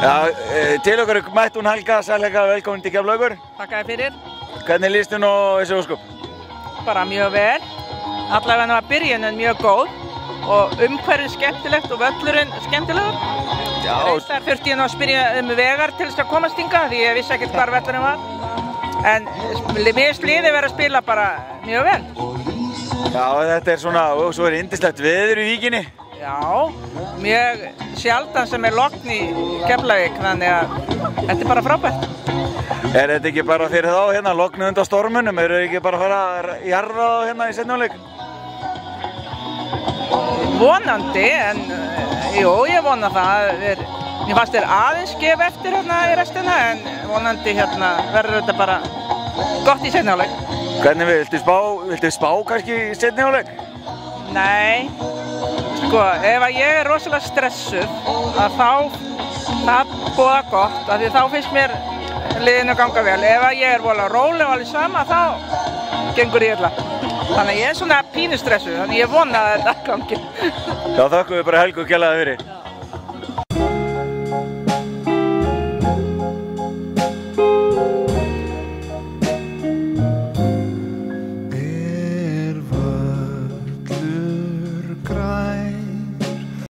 Já, til okkar mætt hún Helga, Helga, velkomin til Keflavíkur. Takk fyrir. Hvernig líst hún á þessi ósköp? Bara mjög vel. Allavega var byrjunin mjög góð og umhverfið skemmtilegt og völlurinn skemmtilegur. Já. Þar þurfti ég nú að spyrja vegar til þess að komast hingað því ég vissi ekkert hvar völlurinn var. En mér sliði verið að spila bara mjög vel. Já, þetta svona, og svo yndislegt veður í Víkinni. Já, mjög sjaldan sem logn í Keflavík, þannig að þetta bara frábært. Þetta ekki bara fyrir þá hérna, lognu undan stormunum, eru ekki bara að fara að jarða hérna í seinni hálfleik? Vonandi, en jú, ég vona það. Mér fannst aðeins gefa eftir hérna í restina, en vonandi hérna verður þetta bara gott í seinni hálfleik. Hvernig viltu spá kannski í seinni hálfleik? Nei, sko, ef ég rosalega stressuð, að þá það boða gott, af því þá finnst mér liðinu ganga vel. Ef ég vola róleg og alveg sama, þá gengur ég illa. Þannig að ég svona pínu stressuð, þannig ég vona að þetta gangi. Já, þakkum við bara Helgu kærlega fyrir.